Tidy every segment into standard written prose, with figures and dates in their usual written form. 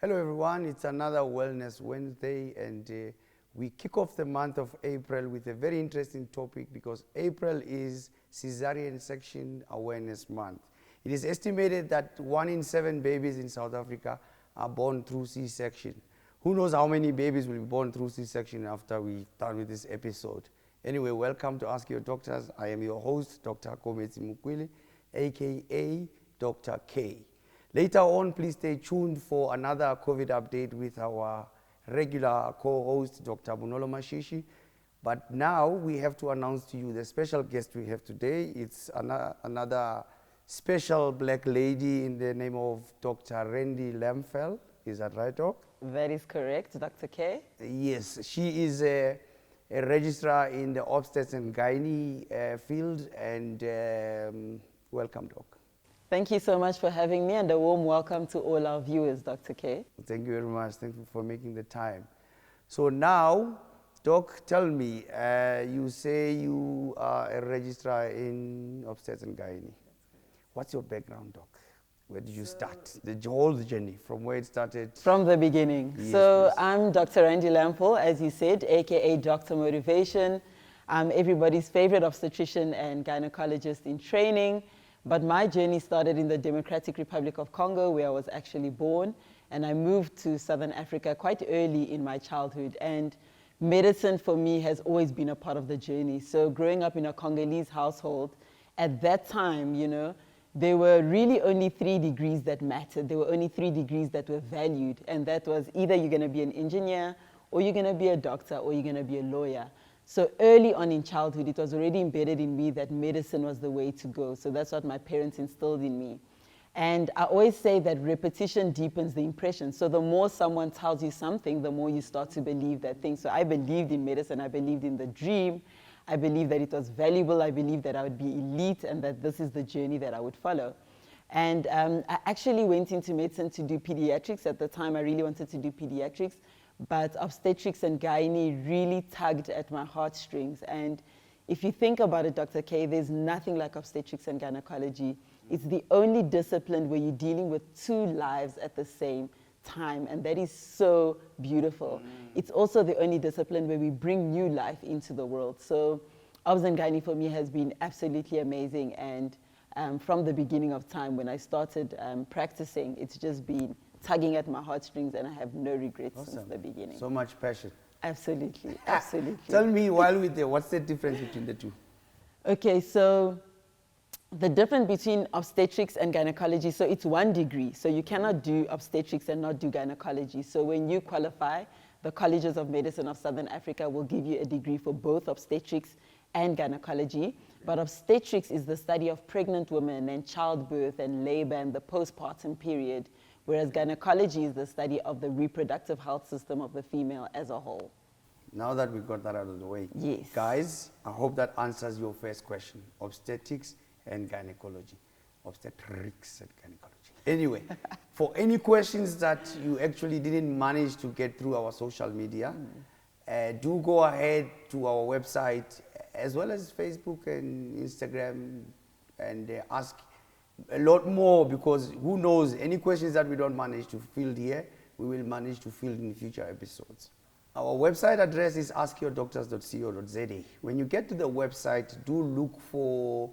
Hello everyone, it's another Wellness Wednesday and we kick off the month of April with a very interesting topic because April is Caesarean Section Awareness Month. It is estimated that 1 in 7 babies in South Africa are born through C-section. Who knows how many babies will be born through C-section after we're done with this episode. Anyway, welcome to Ask Your Doctors. I am your host, Dr. Kometsi Mukwili, aka Dr. K. Later on, please stay tuned for another COVID update with our regular co-host, Dr. Bunolo Mashishi. But now we have to announce to you the special guest we have today. It's another special black lady in the name of Dr. Randy Lamfel. Is that right, Doc? That is correct, Dr. K. Yes, she is a registrar in the obstetrics and gynae field, and welcome, Doc. Thank you so much for having me, and a warm welcome to all our viewers, Dr. K. Thank you very much. Thank you for making the time. So now, Doc, tell me, you say you are a registrar in obstetrics and gynae. What's your background, Doc? Where did you start? The whole journey, from where it started? From the beginning. Yes, so please. I'm Dr. Randy Lamfel, as you said, aka Dr. Motivation. I'm everybody's favorite obstetrician and gynecologist in training. But my journey started in the Democratic Republic of Congo, where I was actually born. And I moved to Southern Africa quite early in my childhood. And medicine for me has always been a part of the journey. So growing up in a Congolese household, at that time, you know, there were really only 3 degrees that mattered. There were only 3 degrees that were valued. And that was either you're going to be an engineer, or you're going to be a doctor, or you're going to be a lawyer. So early on in childhood, it was already embedded in me that medicine was the way to go. So that's what my parents instilled in me. And I always say that repetition deepens the impression. So the more someone tells you something, the more you start to believe that thing. So I believed in medicine. I believed in the dream. I believed that it was valuable. I believed that I would be elite and that this is the journey that I would follow. And I actually went into medicine to do pediatrics. At the time, I really wanted to do pediatrics. But obstetrics and gynae really tugged at my heartstrings. And if you think about it, Dr. K, there's nothing like obstetrics and gynecology. It's the only discipline where you're dealing with 2 lives at the same time, and that is so beautiful. It's also the only discipline where we bring new life into the world. So obs and gynae for me has been absolutely amazing, and from the beginning of time when I started practicing, it's just been tugging at my heartstrings, and I have no regrets since the beginning. So much passion. Absolutely, absolutely. Tell me, while we're there, what's the difference between the two? Okay, so the difference between obstetrics and gynecology, so it's 1 degree. So you cannot do obstetrics and not do gynecology. So when you qualify, the Colleges of Medicine of Southern Africa will give you a degree for both obstetrics and gynecology. But obstetrics is the study of pregnant women and childbirth and labor and the postpartum period, whereas gynecology is the study of the reproductive health system of the female as a whole. Now that we got that out of the way, Yes. guys, I hope that answers your first question. Obstetrics and gynecology. Obstetrics and gynecology. Anyway, for any questions that you actually didn't manage to get through our social media, do go ahead to our website as well as Facebook and Instagram and ask a lot more, because who knows, any questions that we don't manage to field here, we will manage to field in future episodes. Our website address is askyourdoctors.co.za. When you get to the website, do look for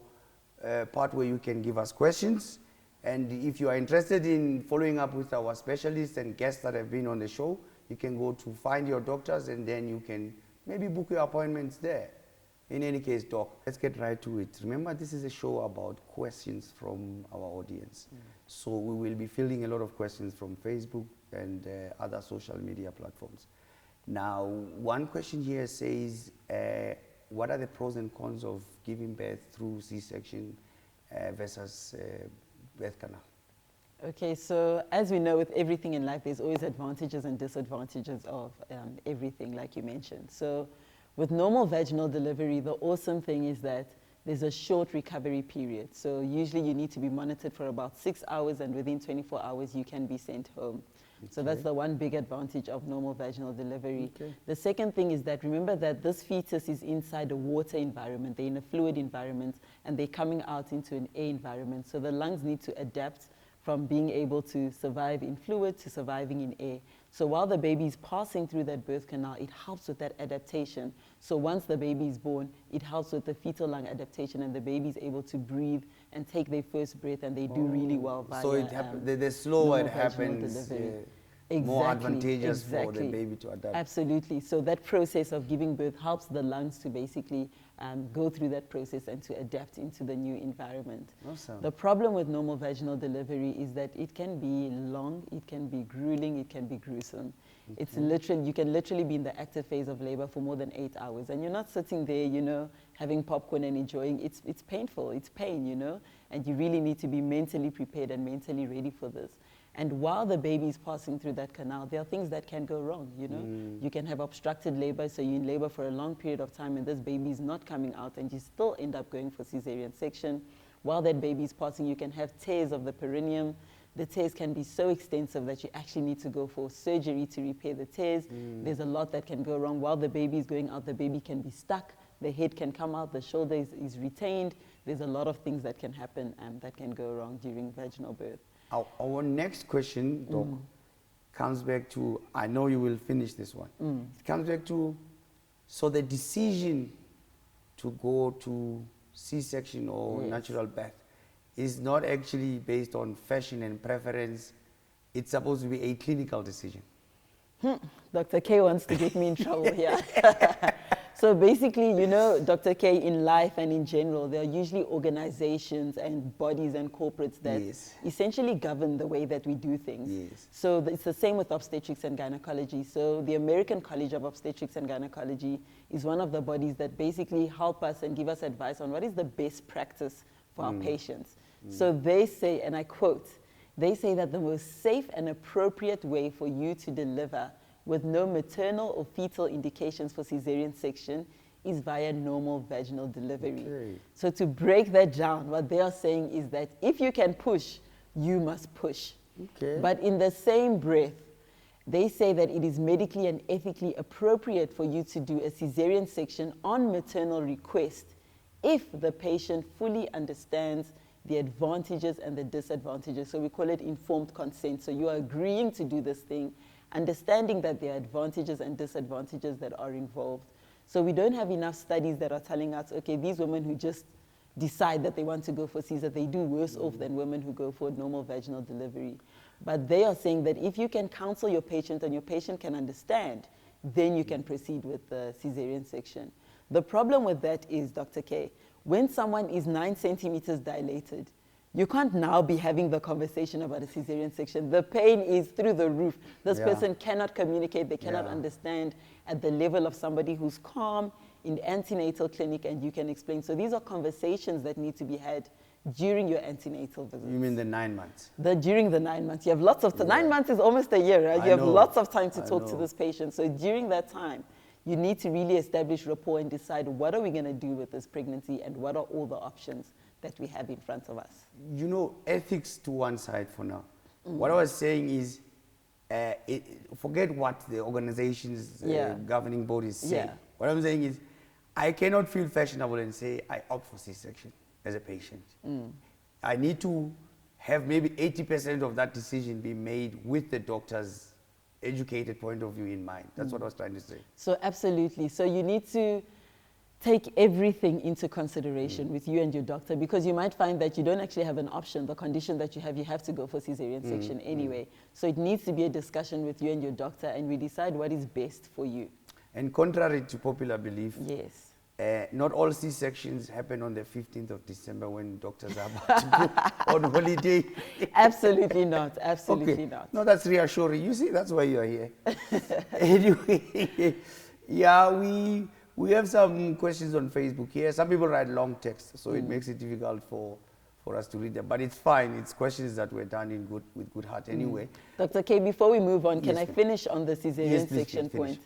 a part where you can give us questions. And if you are interested in following up with our specialists and guests that have been on the show, you can go to Find Your Doctors, and then you can maybe book your appointments there. In any case, Doc, let's get right to it. Remember, this is a show about questions from our audience. So we will be fielding a lot of questions from Facebook and other social media platforms. Now, one question here says, what are the pros and cons of giving birth through C-section versus birth canal? Okay, so as we know, with everything in life, there's always advantages and disadvantages of everything, like you mentioned. So with normal vaginal delivery, the awesome thing is that there's a short recovery period. So usually you need to be monitored for about 6 hours, and within 24 hours, you can be sent home. Okay. So that's the one big advantage of normal vaginal delivery. Okay. The second thing is that remember that this fetus is inside a water environment, they're in a fluid environment, and they're coming out into an air environment. So the lungs need to adapt from being able to survive in fluid to surviving in air. So while the baby is passing through that birth canal, it helps with that adaptation. So once the baby is born, it helps with the fetal lung adaptation, and the baby is able to breathe and take their first breath, and they do really well via So the slower it normal vaginal happens, delivery. more advantageous for the baby to adapt. Absolutely. So that process of giving birth helps the lungs to basically go through that process and to adapt into the new environment. Awesome. The problem with normal vaginal delivery is that it can be long, it can be grueling, it can be gruesome. Okay. It's literally, you can literally be in the active phase of labor for more than 8 hours, and you're not sitting there, you know, having popcorn and enjoying. It's painful, it's pain, you know, and you really need to be mentally prepared and mentally ready for this. And while the baby is passing through that canal, there are things that can go wrong, you know. You can have obstructed labor, so you're in labor for a long period of time and this baby is not coming out, and you still end up going for cesarean section. While that baby is passing, you can have tears of the perineum. The tears can be so extensive that you actually need to go for surgery to repair the tears. There's a lot that can go wrong. While the baby is going out, the baby can be stuck, the head can come out, the shoulder is retained. There's a lot of things that can happen that can go wrong during vaginal birth. Our next question, Doc, comes back to, I know you will finish this one. It comes back to, so the decision to go to C-section or natural birth is not actually based on fashion and preference. It's supposed to be a clinical decision. Dr. K wants to get me in trouble here. So basically, you know, Dr. K, in life and in general, there are usually organizations and bodies and corporates that essentially govern the way that we do things. So it's the same with obstetrics and gynecology. So the American College of Obstetrics and Gynecology is one of the bodies that basically help us and give us advice on what is the best practice for our patients. So they say, and I quote, they say that the most safe and appropriate way for you to deliver with no maternal or fetal indications for cesarean section is via normal vaginal delivery. So to break that down, what they are saying is that if you can push, you must push. But in the same breath, they say that it is medically and ethically appropriate for you to do a cesarean section on maternal request if the patient fully understands the advantages and the disadvantages. So we call it informed consent. So you are agreeing to do this thing, understanding that there are advantages and disadvantages that are involved. So we don't have enough studies that are telling us, okay, these women who just decide that they want to go for Caesar, they do worse off than women who go for normal vaginal delivery. But they are saying that if you can counsel your patient and your patient can understand, then you can proceed with the cesarean section. The problem with that is, Dr. K, when someone is 9 centimeters dilated, you can't now be having the conversation about a cesarean section. The pain is through the roof. This person cannot communicate. They cannot understand at the level of somebody who's calm in antenatal clinic, and you can explain. So these are conversations that need to be had during your antenatal visits. You mean the 9 months? During the 9 months. You have lots of time. 9 months is almost a year, right? You have lots of time to talk to this patient. So during that time, you need to really establish rapport and decide what are we going to do with this pregnancy and what are all the options that we have in front of us. You know, ethics to one side for now. What I was saying is, forget what the organizations, governing bodies say. What I'm saying is, I cannot feel fashionable and say I opt for C-section as a patient. I need to have maybe 80% of that decision be made with the doctor's educated point of view in mind. That's what I was trying to say. So absolutely. So you need to take everything into consideration with you and your doctor, because you might find that you don't actually have an option. The condition that you have to go for cesarean section anyway. So it needs to be a discussion with you and your doctor, and we decide what is best for you. And contrary to popular belief, not all C-sections happen on the 15th of December when doctors are about to go on holiday. Absolutely not. Absolutely not. No, that's reassuring. You see, that's why you're here. Anyway, we have some questions on Facebook here. Some people write long text, so it makes it difficult for us to read them. But it's fine. It's questions that were done with good heart anyway. Dr. K, before we move on, can I finish on the cesarean section point?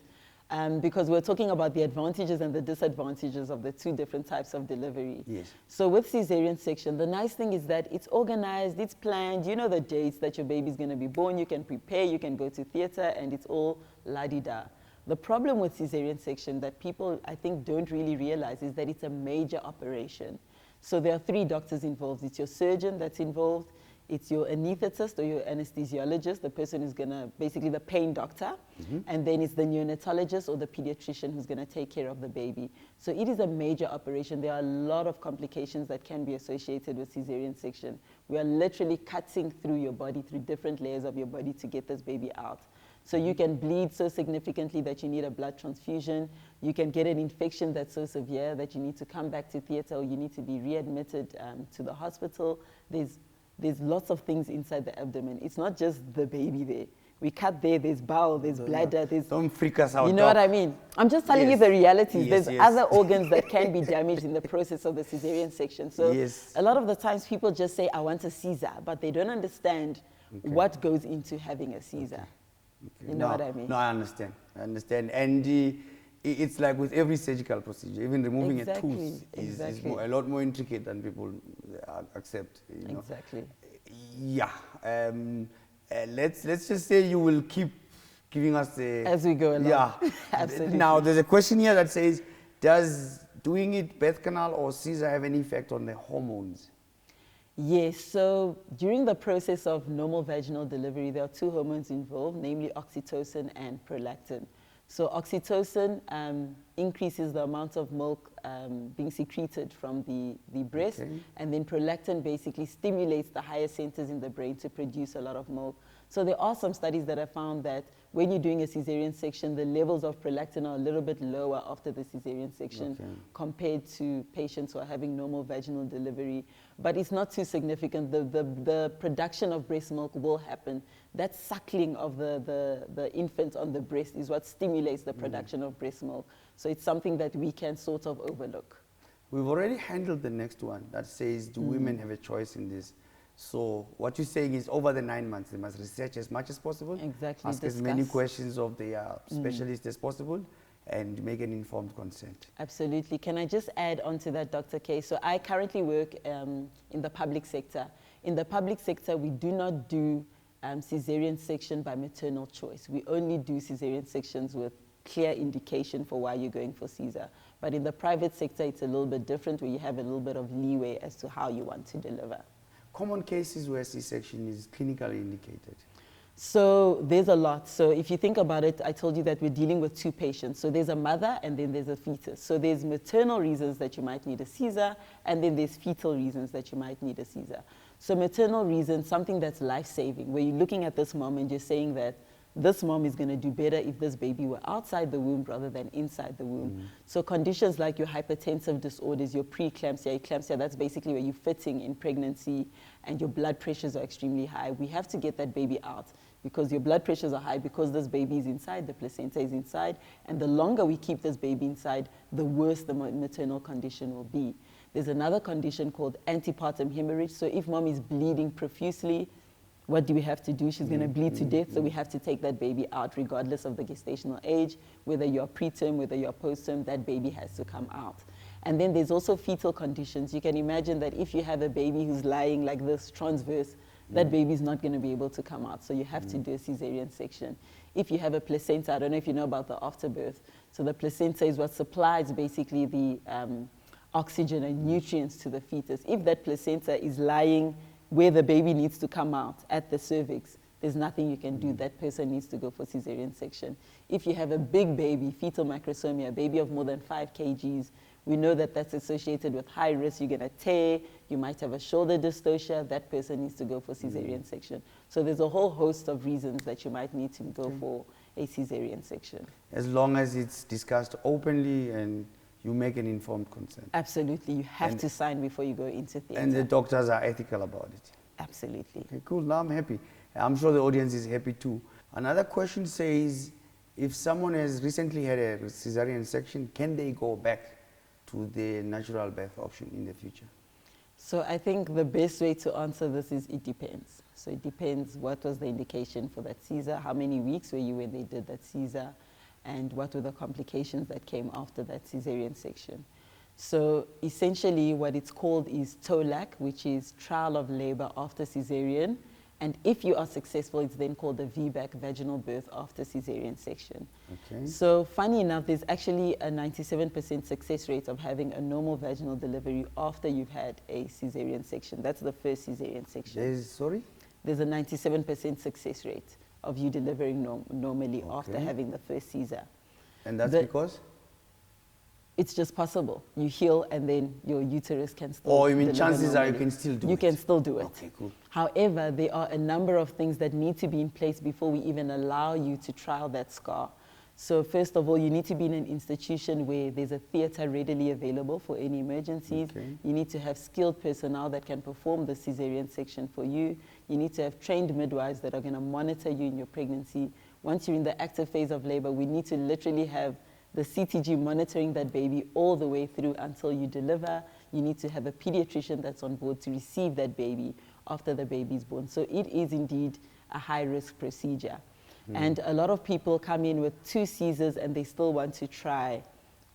Because we're talking about the advantages and the disadvantages of the two different types of delivery. So with cesarean section, the nice thing is that it's organized, it's planned, you know the dates that your baby's going to be born, you can prepare, you can go to theater, and it's all la-di-da. The problem with cesarean section that people, I think, don't really realize is that it's a major operation. So there are 3 doctors involved. It's your surgeon that's involved, It's your anesthetist or your anesthesiologist, the person who's going to, basically the pain doctor, and then it's the neonatologist or the pediatrician who's going to take care of the baby. So it is a major operation. There are a lot of complications that can be associated with cesarean section. We are literally cutting through your body, through different layers of your body to get this baby out. So you can bleed so significantly that you need a blood transfusion. You can get an infection that's so severe that you need to come back to theater or you need to be readmitted to the hospital. There's lots of things inside the abdomen. It's not just the baby there. We cut there, there's bowel, there's bladder, there's... Don't freak us out, You know what I mean? I'm just telling you the realities. There's other organs that can be damaged in the process of the cesarean section. So a lot of the times people just say, I want a Caesar, but they don't understand what goes into having a Caesar. You know what I mean? No, I understand. I understand. And it's like with every surgical procedure, even removing a tooth is a lot more intricate than people accept. You know? Exactly. Yeah. Let's just say you will keep giving us the... As we go along. Yeah. Absolutely. Now, there's a question here that says, does doing it birth canal or Caesar have any effect on the hormones? Yes, so during the process of normal vaginal delivery, there are two hormones involved, namely oxytocin and prolactin. So oxytocin increases the amount of milk being secreted from the breast, and then prolactin basically stimulates the higher centers in the brain to produce a lot of milk. So there are some studies that have found that when you're doing a cesarean section, the levels of prolactin are a little bit lower after the cesarean section compared to patients who are having normal vaginal delivery. But it's not too significant. The production of breast milk will happen. That suckling of the infant on the breast is what stimulates the production of breast milk. So it's something that we can sort of overlook. We've already handled the next one that says, do women have a choice in this? So what you're saying is over the 9 months, they must research as much as possible, ask as many questions of the specialist as possible, and make an informed consent. Absolutely. Can I just add on to that, Dr. K? So I currently work in the public sector. In the public sector, we do not do cesarean section by maternal choice. We only do cesarean sections with clear indication for why you're going for Caesar. But in the private sector, it's a little bit different, where you have a little bit of leeway as to how you want to deliver. Common cases where C-section is clinically indicated? So there's a lot. So if you think about it, I told you that we're dealing with two patients. So there's a mother and then there's a fetus. So there's maternal reasons that you might need a Caesar, and then there's fetal reasons that you might need a Caesar. So maternal reasons, something that's life-saving, where you're looking at this mom and you're saying that this mom is going to do better if this baby were outside the womb rather than inside the womb. So conditions like your hypertensive disorders, your preeclampsia, eclampsia, that's basically where you're fitting in pregnancy and your blood pressures are extremely high. We have to get that baby out because your blood pressures are high because this baby is inside, the placenta is inside, and the longer we keep this baby inside, the worse the maternal condition will be. There's another condition called antepartum hemorrhage. So if mom is bleeding profusely, what do we have to do? She's going to bleed to death, so we have to take that baby out regardless of the gestational age. Whether you're preterm, whether you're postterm, that baby has to come out. And then there's also fetal conditions. You can imagine that if you have a baby who's lying like this, transverse, that baby's not going to be able to come out, so you have to do a cesarean section. If you have a placenta, I don't know if you know about the afterbirth. So the placenta is what supplies basically the oxygen and nutrients to the fetus. If that placenta is lying where the baby needs to come out at the cervix, there's nothing you can do. That person needs to go for cesarean section. If you have a big baby, fetal macrosomia, a baby of more than 5 kgs, we know that that's associated with high risk. You're going to tear, you might have a shoulder dystocia, that person needs to go for cesarean section. So there's a whole host of reasons that you might need to go for a cesarean section. As long as it's discussed openly and you make an informed consent. Absolutely. You have to sign before you go into theater. And the doctors are ethical about it. Absolutely. Okay, cool. Now I'm happy. I'm sure the audience is happy too. Another question says, if someone has recently had a cesarean section, can they go back to the natural birth option in the future? So I think the best way to answer this is it depends. So it depends what was the indication for that Caesar, how many weeks were you when they did that Caesar, and what were the complications that came after that cesarean section. So essentially what it's called is TOLAC, which is trial of labor after cesarean, And if you are successful, it's then called a VBAC, vaginal birth after cesarean section. Okay. So funny enough, there's actually a 97% success rate of having a normal vaginal delivery after you've had a cesarean section. That's the first cesarean section. There's a 97% success rate of you delivering normally after having the first Caesar. And that's because? It's just possible. You heal and then your uterus can still Oh, you mean chances normally. are you can still do it? You can still do it. Okay, cool. However, there are a number of things that need to be in place before we even allow you to trial that scar. So first of all, you need to be in an institution where there's a theater readily available for any emergencies. Okay. You need to have skilled personnel that can perform the cesarean section for you. You need to have trained midwives that are going to monitor you in your pregnancy. Once you're in the active phase of labor, we need to literally have the CTG monitoring that baby all the way through until you deliver. You need to have a pediatrician that's on board to receive that baby after the baby is born. So it is indeed a high-risk procedure. And a lot of people come in with 2 Caesars and they still want to try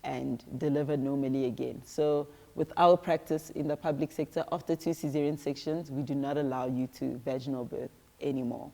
and deliver normally again. So with our practice in the public sector, after 2 cesarean sections, we do not allow you to vaginal birth anymore.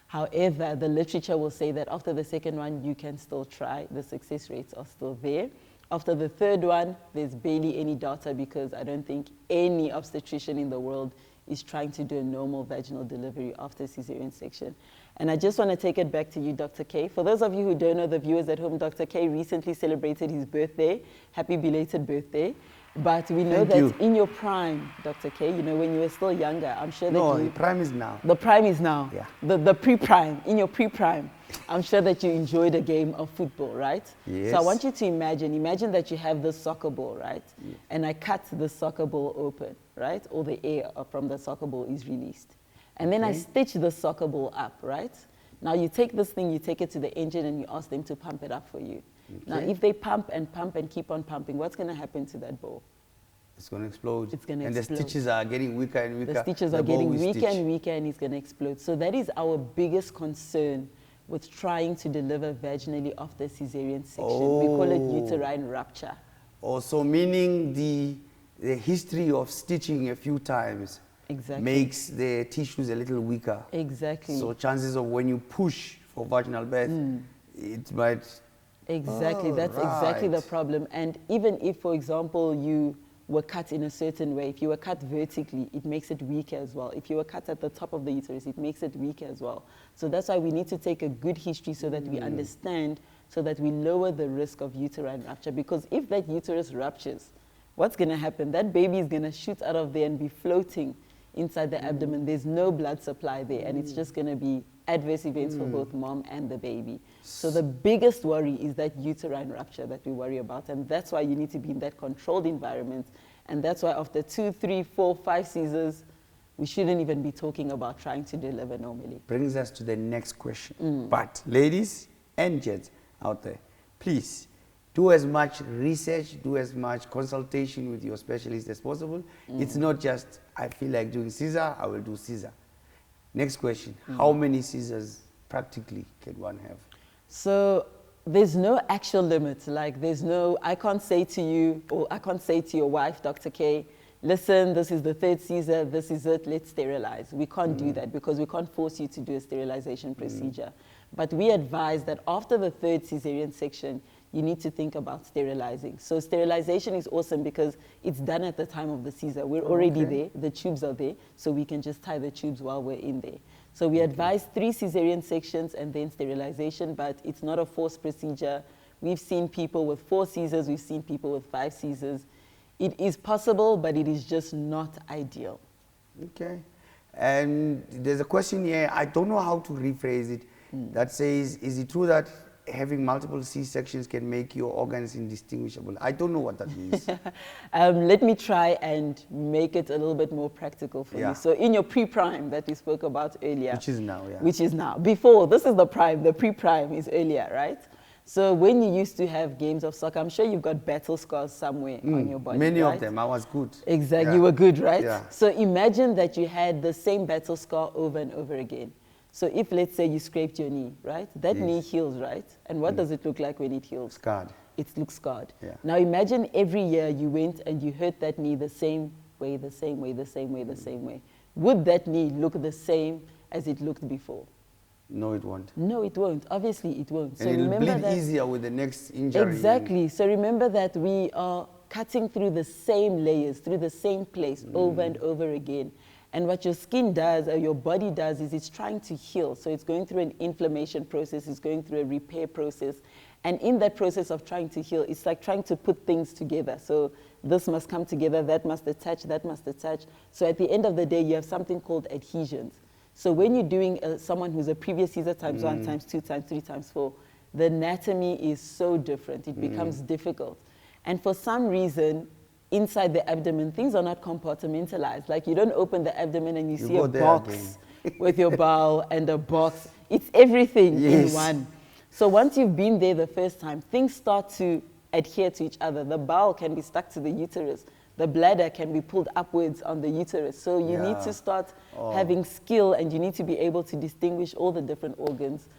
However, the literature will say that after the second one, you can still try. The success rates are still there. After the third one, there's barely any data because I don't think any obstetrician in the world is trying to do a normal vaginal delivery after cesarean section. And I just want to take it back to you, Dr. K. For those of you who don't know, the viewers at home, Dr. K recently celebrated his birthday. Happy belated birthday. But we know that in your prime, Dr. K, you know, when you were still younger, I'm sure that the prime is now. The prime is now. Yeah. The pre-prime, in your pre-prime, I'm sure that you enjoyed a game of football, right? Yes. So I want you to imagine that you have this soccer ball, right? Yeah. And I cut the soccer ball open, right? All the air from the soccer ball is released. And then I stitch the soccer ball up, right? Now you take this thing, you take it to the engine and you ask them to pump it up for you. Now if they pump and keep on pumping, what's going to happen to that ball? It's going to explode. It's going to explode. And the stitches are getting weaker and weaker. The stitches are getting weaker and weaker and it's going to explode. So that is our biggest concern with trying to deliver vaginally after cesarean section. We call it uterine rupture. So meaning the history of stitching a few times makes the tissues a little weaker. Exactly. So chances of when you push for vaginal birth, it might... Exactly, that's exactly the problem. And even if, for example, you were cut in a certain way, if you were cut vertically, it makes it weaker as well. If you were cut at the top of the uterus, it makes it weaker as well. So that's why we need to take a good history so that we understand, so that we lower the risk of uterine rupture. Because if that uterus ruptures, what's going to happen? That baby is going to shoot out of there and be floating inside the abdomen. There's no blood supply there, and it's just going to be adverse events for both mom and the baby. So the biggest worry is that uterine rupture that we worry about, and that's why you need to be in that controlled environment, and that's why after 2, 3, 4, 5 Caesars, we shouldn't even be talking about trying to deliver normally. Brings us to the next question. But ladies and gents out there, please do as much research, do as much consultation with your specialist as possible. It's not just, I feel like doing Caesar, I will do Caesar. Next question, how many Caesars practically can one have? So there's no actual limit. Like there's no, I can't say to you, or I can't say to your wife, Dr. K, listen, this is the 3rd Caesar, this is it, let's sterilize. We can't do that because we can't force you to do a sterilization procedure. But we advise that after the 3rd cesarean section, you need to think about sterilizing. So sterilization is awesome because it's done at the time of the Caesar. We're already there, the tubes are there, so we can just tie the tubes while we're in there. So we advise 3 cesarean sections and then sterilization, but it's not a forced procedure. We've seen people with 4 Caesars, we've seen people with 5 Caesars. It is possible, but it is just not ideal. Okay. And there's a question here, I don't know how to rephrase it, that says, is it true that having multiple C-sections can make your organs indistinguishable? I don't know what that means. Let me try and make it a little bit more practical for you. So in your pre-prime that we spoke about earlier. Which is now, Which is now. Before, this is the prime, the pre-prime is earlier, right? So when you used to have games of soccer, I'm sure you've got battle scars somewhere on your body, Many of them, I was good. Exactly, you were good, right? Yeah. So imagine that you had the same battle scar over and over again. So if, let's say, you scraped your knee, right? That knee heals, right? And what does it look like when it heals? Scarred. It looks scarred. Yeah. Now imagine every year you went and you hurt that knee the same way, the same way, the same way, the same way. Would that knee look the same as it looked before. No, it won't. No, it won't. Obviously, it won't. And so it'll bleed easier with the next injury. Exactly. So remember that we are cutting through the same layers, through the same place, over and over again. And what your skin does, or your body does, is it's trying to heal. So it's going through an inflammation process, it's going through a repair process. And in that process of trying to heal, it's like trying to put things together. So this must come together, that must attach, that must attach. So at the end of the day, you have something called adhesions. So when you're doing someone who's a previous Caesar times 1, times 2, times 3, times 4, the anatomy is so different. It becomes difficult. And for some reason, inside the abdomen, things are not compartmentalized. Like you don't open the abdomen and you see a box with your bowel and a box. It's everything in one. So once you've been there the first time, things start to adhere to each other. The bowel can be stuck to the uterus. The bladder can be pulled upwards on the uterus. So you need to start having skill, and you need to be able to distinguish all the different organs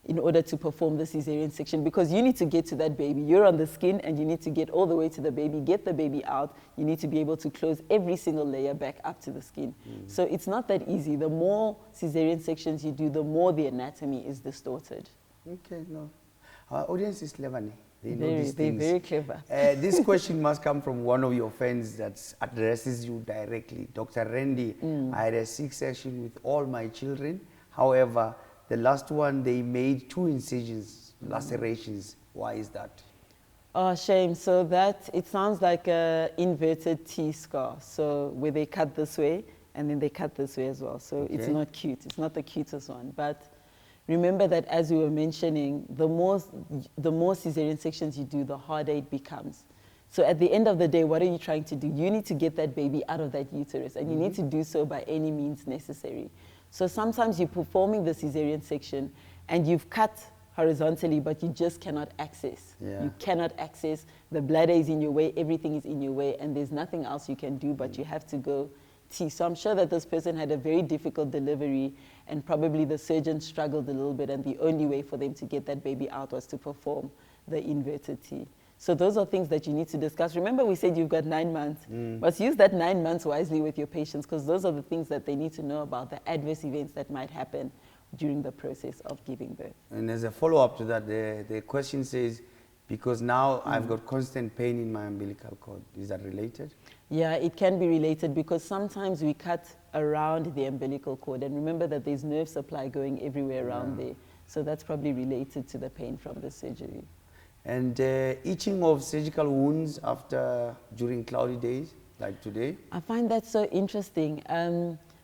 in order to perform the cesarean section, because you need to get to that baby. You're on the skin and you need to get all the way to the baby, get the baby out. You need to be able to close every single layer back up to the skin. So it's not that easy. The more cesarean sections you do, the more the anatomy is distorted. Okay, no. Our audience is clever. They know these things. They're very clever. This question must come from one of your fans that addresses you directly. Dr. Randy, I had a C-section with all my children. However, the last one, they made 2 incisions, lacerations. Why is that? Oh, shame. So that, it sounds like an inverted T scar. So where they cut this way, and then they cut this way as well. So it's not cute. It's not the cutest one. But remember that, as we were mentioning, the more cesarean sections you do, the harder it becomes. So at the end of the day, what are you trying to do? You need to get that baby out of that uterus, and you need to do so by any means necessary. So sometimes you're performing the cesarean section and you've cut horizontally, but you just cannot access. You cannot access. The bladder is in your way, everything is in your way, and there's nothing else you can do, but you have to go T. So I'm sure that this person had a very difficult delivery, and probably the surgeon struggled a little bit, and the only way for them to get that baby out was to perform the inverted T. So those are things that you need to discuss. Remember, we said you've got 9 months. But use that 9 months wisely with your patients, because those are the things that they need to know about, the adverse events that might happen during the process of giving birth. And as a follow-up to that, the question says, because now I've got constant pain in my umbilical cord. Is that related? Yeah, it can be related, because sometimes we cut around the umbilical cord. And remember that there's nerve supply going everywhere around there. So that's probably related to the pain from the surgery. And itching of surgical wounds during cloudy days, like today? I find that so interesting.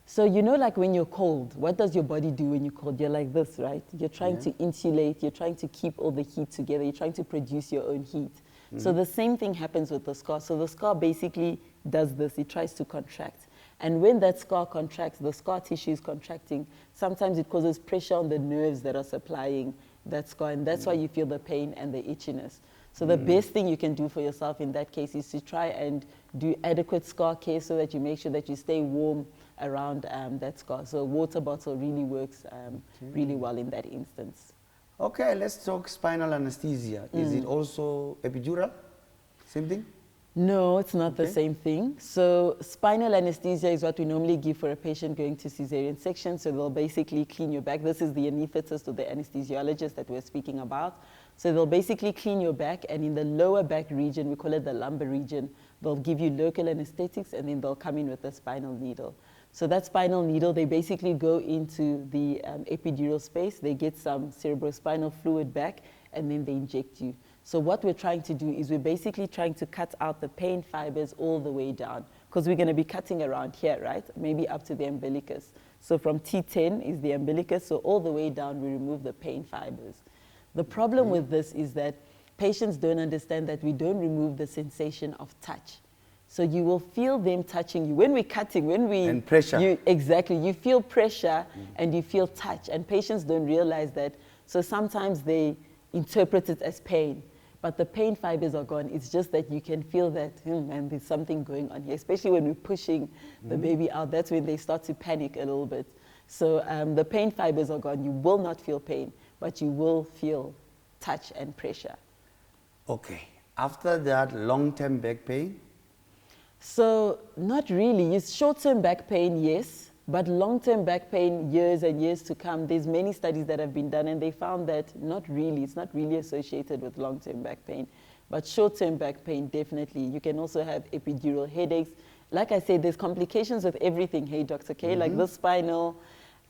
So you know, like when you're cold, what does your body do when you're cold? You're like this, right? You're trying to insulate, you're trying to keep all the heat together, you're trying to produce your own heat. So the same thing happens with the scar. So the scar basically does this, it tries to contract. And when that scar contracts, the scar tissue is contracting, sometimes it causes pressure on the nerves that are supplying that scar, and that's why you feel the pain and the itchiness. So the best thing you can do for yourself in that case is to try and do adequate scar care, so that you make sure that you stay warm around that scar. So a water bottle really works really well in that instance. Okay, let's talk spinal anesthesia. Is it also epidural? Same thing? No, it's not the same thing. So spinal anesthesia is what we normally give for a patient going to cesarean section. So they'll basically clean your back. This is the anesthetist or the anesthesiologist that we're speaking about. So they'll basically clean your back, and in the lower back region, we call it the lumbar region, they'll give you local anesthetics, and then they'll come in with a spinal needle. So that spinal needle, they basically go into the epidural space, they get some cerebrospinal fluid back, and then they inject you. So what we're trying to do is we're basically trying to cut out the pain fibers all the way down, because we're going to be cutting around here, right? Maybe up to the umbilicus. So from T10 is the umbilicus, so all the way down we remove the pain fibers. The problem with this is that patients don't understand that we don't remove the sensation of touch. So you will feel them touching you. When we're cutting, and pressure. Exactly, you feel pressure and you feel touch, and patients don't realize that. So sometimes they interpret it as pain, but the pain fibers are gone. It's just that you can feel that, and there's something going on here, especially when we're pushing the baby out. That's when they start to panic a little bit. So the pain fibers are gone. You will not feel pain, but you will feel touch and pressure. Okay. After that, long-term back pain? So not really. It's short-term back pain, yes. But long-term back pain, years and years to come, there's many studies that have been done, and they found that it's not really associated with long-term back pain. But short-term back pain, definitely. You can also have epidural headaches. Like I said, there's complications with everything, hey, Dr. K. Like the spinal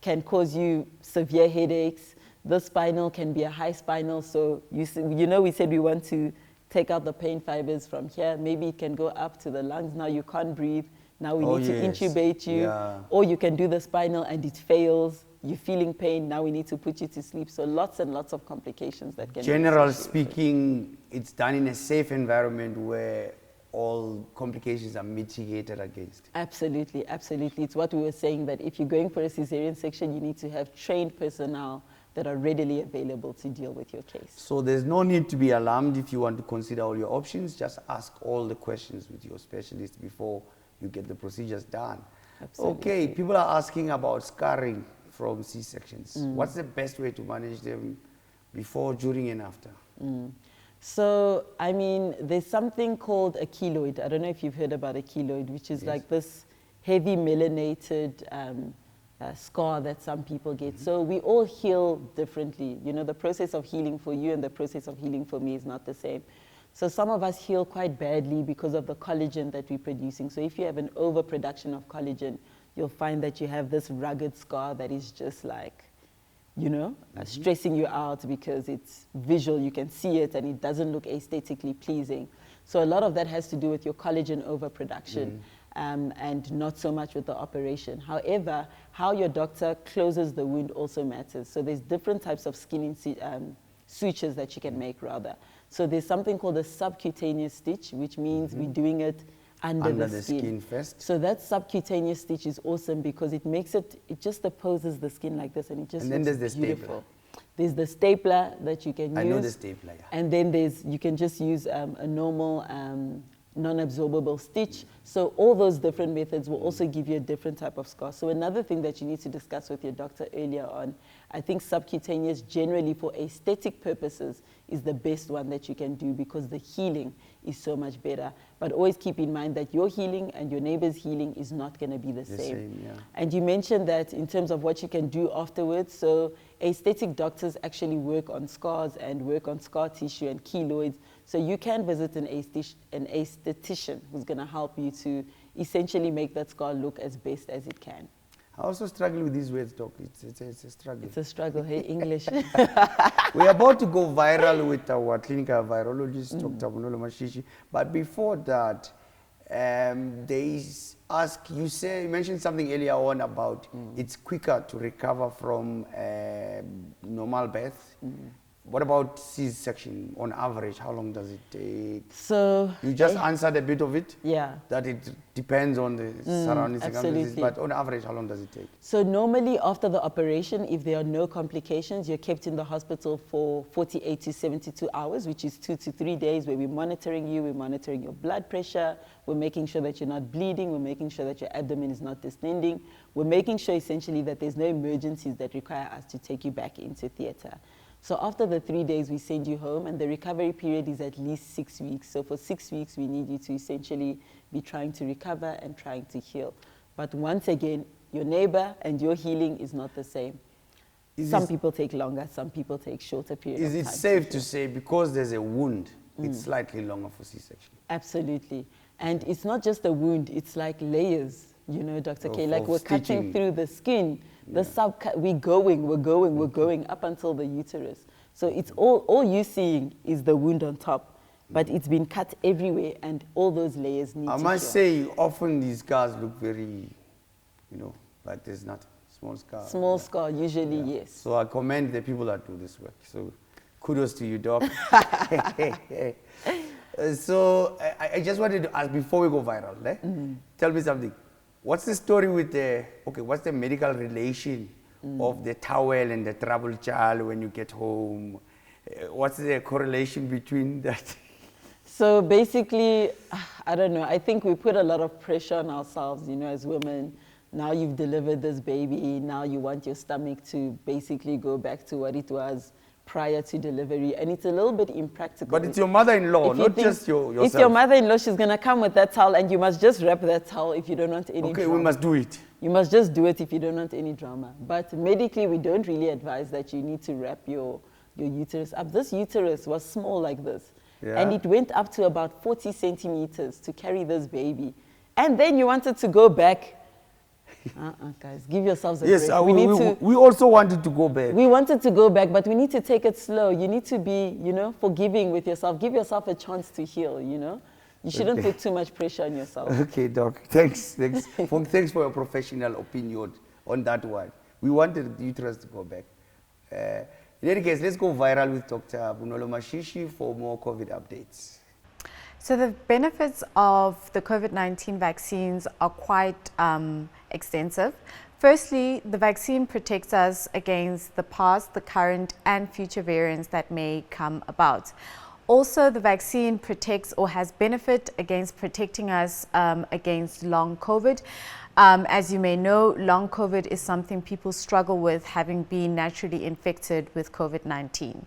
can cause you severe headaches. The spinal can be a high spinal. So, you know, we said we want to take out the pain fibers from here. Maybe it can go up to the lungs. Now you can't breathe. Now we need to intubate you. Yeah. Or you can do the spinal and it fails. You're feeling pain. Now we need to put you to sleep. So lots and lots of complications that can Generally speaking, it's done in a safe environment where all complications are mitigated against. Absolutely, absolutely. It's what we were saying, that if you're going for a cesarean section, you need to have trained personnel that are readily available to deal with your case. So there's no need to be alarmed if you want to consider all your options. Just ask all the questions with your specialist before you get the procedures done. Absolutely. Okay, people are asking about scarring from C-sections. What's the best way to manage them before, during, and after? So, I mean, there's something called a keloid. I don't know if you've heard about a keloid, which is like this heavy melanated scar that some people get. So we all heal differently. You know, the process of healing for you and the process of healing for me is not the same. So some of us heal quite badly because of the collagen that we're producing. So if you have an overproduction of collagen, you'll find that you have this rugged scar that is just like, you know, stressing you out because it's visual, you can see it, and it doesn't look aesthetically pleasing. So a lot of that has to do with your collagen overproduction and not so much with the operation. However, how your doctor closes the wound also matters. So there's different types of skin sutures that you can make, rather. So there's something called a subcutaneous stitch, which means we're doing it under the skin first. So that subcutaneous stitch is awesome because it makes it just opposes the skin like this, and it just and then looks there's the beautiful. Stapler. There's the stapler that you can use. I know the stapler, yeah. And then you can just use a normal non-absorbable stitch. So all those different methods will also give you a different type of scar. So another thing that you need to discuss with your doctor earlier on, I think subcutaneous generally for aesthetic purposes is the best one that you can do because the healing is so much better. But always keep in mind that your healing and your neighbor's healing is not going to be the same. Yeah. And you mentioned that in terms of what you can do afterwards. So aesthetic doctors actually work on scars and work on scar tissue and keloids. So you can visit an aesthetician who's going to help you to essentially make that scar look as best as it can. I also struggle with these words, Doc. It's a struggle. It's a struggle, hey, English. We're about to go viral with our clinical virologist, Dr. Mashishi. But before that, they ask, you mentioned something earlier on about it's quicker to recover from normal birth. What about C-section on average? How long does it take? So you just answered a bit of it. Yeah. That it depends on the surrounding circumstances. But on average, how long does it take? So normally after the operation, if there are no complications, you're kept in the hospital for 48 to 72 hours, which is 2 to 3 days, where we're monitoring you, we're monitoring your blood pressure, we're making sure that you're not bleeding, we're making sure that your abdomen is not distending, we're making sure essentially that there's no emergencies that require us to take you back into theater. So after the 3 days, we send you home, and the recovery period is at least 6 weeks. So for 6 weeks, we need you to essentially be trying to recover and trying to heal. But once again, your neighbor and your healing is not the same. Some people take longer, some people take shorter periods of time. Is it safe to say, because there's a wound, it's slightly longer for C-section? Absolutely. And it's not just a wound, it's like layers, you know, Dr. K. Like we're cutting through the skin. The we're going up until the uterus. So it's all you're seeing is the wound on top, but it's been cut everywhere, and all those layers need to I must say, often these scars look very, you know, like there's nothing. Small scar. Small scar, usually, yes. So I commend the people that do this work. So kudos to you, Doc. So I just wanted to ask, before we go viral, tell me something. What's the story with what's the medical relation of the towel and the troubled child when you get home? What's the correlation between that? So basically, I don't know. I think we put a lot of pressure on ourselves, you know, as women. Now you've delivered this baby. Now you want your stomach to basically go back to what it was prior to delivery, and it's a little bit impractical. But it's your mother-in-law, not just yourself. It's your mother-in-law. She's going to come with that towel, and you must just wrap that towel if you don't want any Okay, trouble. we must do it. You must just do it if you don't want any drama. But medically, we don't really advise that you need to wrap your uterus up. This uterus was small like this. Yeah. And it went up to about 40 centimeters to carry this baby. And then you wanted to go back. Guys, give yourselves a break. Yes, we also wanted to go back. We wanted to go back, but we need to take it slow. You need to be, you know, forgiving with yourself. Give yourself a chance to heal, you know. You shouldn't put too much pressure on yourself. Okay, Doc. Thanks for your professional opinion on that one. We wanted the uterus to go back. In any case, let's go viral with Dr. Bunolo Mashishi for more COVID updates. So the benefits of the COVID-19 vaccines are quite extensive. Firstly, the vaccine protects us against the past, the current, and future variants that may come about. Also, the vaccine protects or has benefit against protecting us against long COVID. As you may know, long COVID is something people struggle with, having been naturally infected with COVID-19.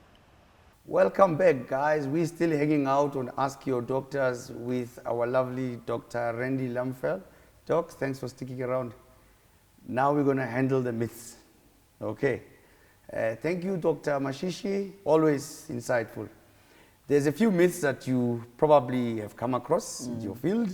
Welcome back, guys. We're still hanging out on Ask Your Doctors with our lovely Dr. Randy Lamfel. Doc, thanks for sticking around. Now we're going to handle the myths. Okay. Thank you, Dr. Mashishi. Always insightful. There's a few myths that you probably have come across in your field.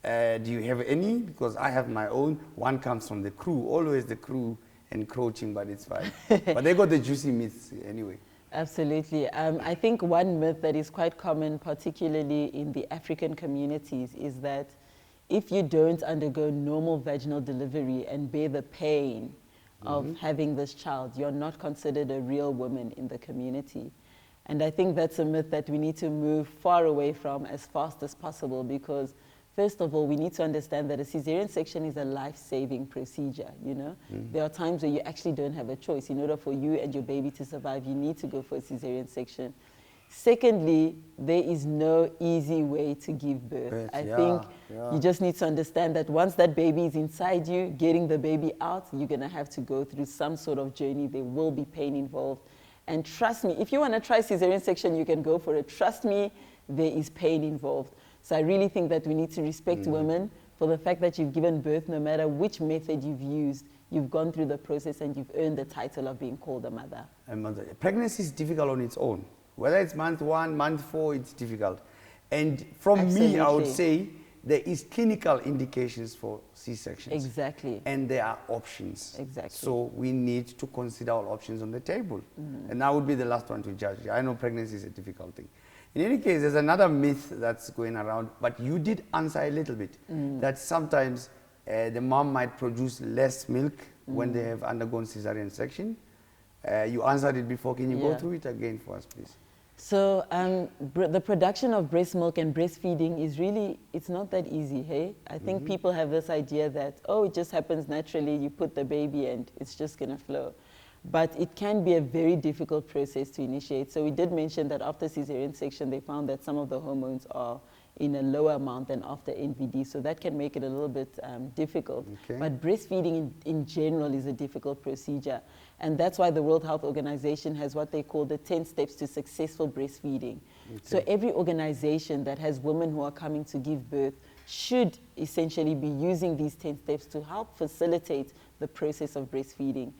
Do you have any? Because I have my own. One comes from the crew. Always the crew encroaching, but it's fine. But they got the juicy myths anyway. Absolutely. I think one myth that is quite common, particularly in the African communities, is that if you don't undergo normal vaginal delivery and bear the pain of having this child, you're not considered a real woman in the community. And I think that's a myth that we need to move far away from as fast as possible, because first of all, we need to understand that a cesarean section is a life-saving procedure, you know? There are times where you actually don't have a choice. In order for you and your baby to survive, you need to go for a cesarean section. Secondly, there is no easy way to give birth. I think you just need to understand that once that baby is inside you, getting the baby out, you're gonna have to go through some sort of journey. There will be pain involved. And trust me, if you wanna try cesarean section, you can go for it. Trust me, there is pain involved. So I really think that we need to respect women for the fact that you've given birth, no matter which method you've used, you've gone through the process and you've earned the title of being called a mother. Pregnancy is difficult on its own. Whether it's month 1, month 4, it's difficult. And from me, I would say there is clinical indications for C-sections. Exactly. And there are options. Exactly. So we need to consider all options on the table. And I would be the last one to judge. I know pregnancy is a difficult thing. In any case, there's another myth that's going around, but you did answer a little bit, that sometimes the mom might produce less milk when they have undergone cesarean section. You answered it before. Can you go through it again for us, please? So the production of breast milk and breastfeeding is really, it's not that easy, hey? I think people have this idea that, oh, it just happens naturally, you put the baby and it's just gonna flow. But it can be a very difficult process to initiate. So we did mention that after cesarean section, they found that some of the hormones are in a lower amount than after NVD. So that can make it a little bit difficult. Okay. But breastfeeding in general is a difficult procedure. And that's why the World Health Organization has what they call the 10 steps to successful breastfeeding. Okay. So every organization that has women who are coming to give birth should essentially be using these 10 steps to help facilitate the process of breastfeeding.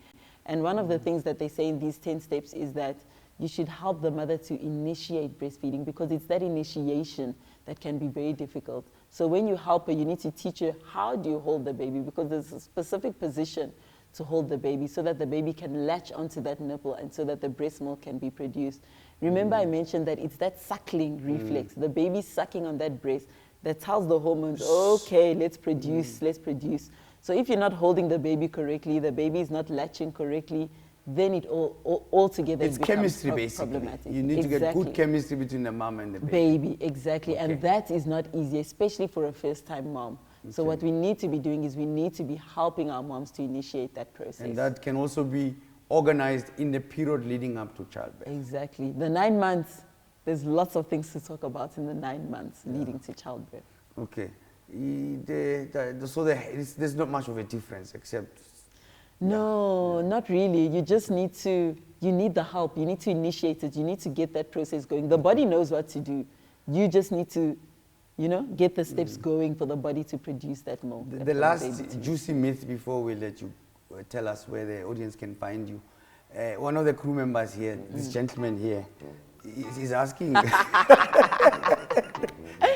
And one of the things that they say in these 10 steps is that you should help the mother to initiate breastfeeding, because it's that initiation that can be very difficult. So when you help her, you need to teach her how do you hold the baby, because there's a specific position to hold the baby so that the baby can latch onto that nipple and so that the breast milk can be produced. Remember I mentioned that it's that suckling reflex, the baby sucking on that breast that tells the hormones, okay, let's produce, let's produce. So if you're not holding the baby correctly, the baby is not latching correctly, then it all together it's chemistry basically. Problematic. You need to get good chemistry between the mom and the baby. Exactly. Okay. And that is not easy, especially for a first-time mom. Okay. So what we need to be doing is we need to be helping our moms to initiate that process. And that can also be organized in the period leading up to childbirth. Exactly. The 9 months, there's lots of things to talk about in the 9 months leading to childbirth. Okay. So there's not much of a difference except... No, not really. You just need to, you need the help. You need to initiate it. You need to get that process going. The body knows what to do. You just need to you know, get the steps going for the body to produce that milk. The and for last baby to- juicy myth before we let you tell us where the audience can find you. One of the crew members here, this gentleman here, is asking,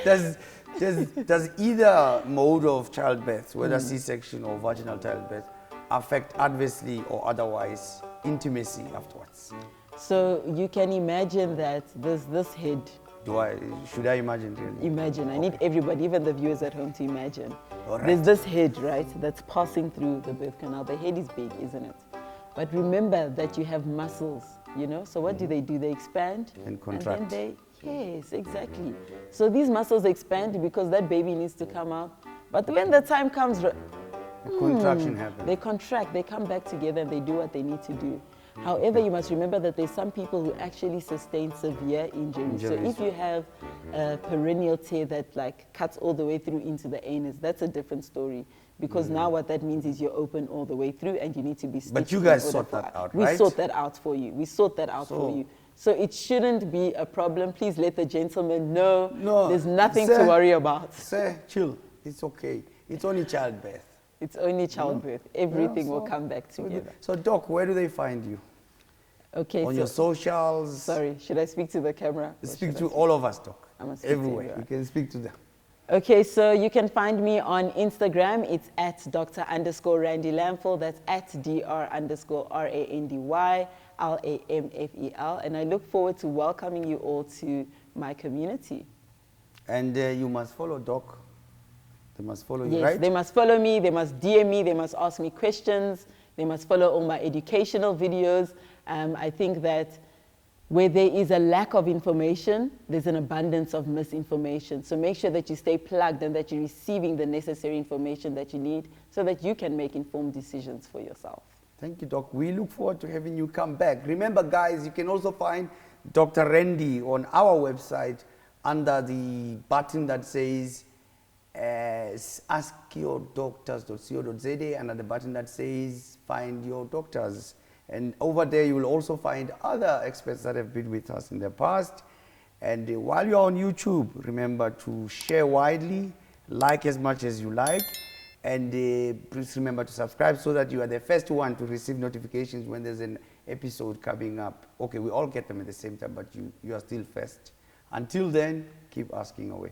does either mode of childbirth, whether C-section or vaginal childbirth, affect adversely or otherwise intimacy afterwards? So you can imagine that there's this head. Should I imagine really? Imagine, I need everybody, even the viewers at home, to imagine. All right. There's this head, right, that's passing through the birth canal. The head is big, isn't it? But remember that you have muscles, you know? So what do? They expand. And contract. And then yes, exactly. So these muscles expand because that baby needs to come out. But when the time comes, The contraction happens. they contract, they come back together, and they do what they need to do. However, you must remember that there's some people who actually sustain severe injuries. So if you have a perennial tear that like cuts all the way through into the anus, that's a different story. Because now what that means is you're open all the way through and you need to be stitched. But you in guys order sort for- that out, We right? sort that out for you. We sort that out for you. So it shouldn't be a problem. Please let the gentleman know there's nothing to sir, worry about. Sir, chill. It's okay. It's only childbirth. It's only childbirth. Everything will so- come back together. So, Doc, where do they find you? Okay, On so, your socials? sorry, should I speak to the camera? or Speak should I to all of us, Doc. I must speak to Everywhere. everyone. You can speak to them. Okay, so you can find me on Instagram. It's at Dr_Randy Lamfel. That's at Dr_RANDY LAMFEL. And I look forward to welcoming you all to my community. And you must follow Doc. They must follow you, Yes, right? they must follow me, they must DM me, they must ask me questions, they must follow all my educational videos. I think that where there is a lack of information, there's an abundance of misinformation. So make sure that you stay plugged and that you're receiving the necessary information that you need so that you can make informed decisions for yourself. Thank you, Doc. We look forward to having you come back. Remember, guys, you can also find Dr. Randy on our website under the button that says askyourdoctors.co.za, and at the button that says find your doctors. And over there you will also find other experts that have been with us in the past. And while you're on YouTube, remember to share widely, like as much as you like, and please remember to subscribe so that you are the first one to receive notifications when there's an episode coming up. Okay, we all get them at the same time, but you are still first. Until then, keep asking away.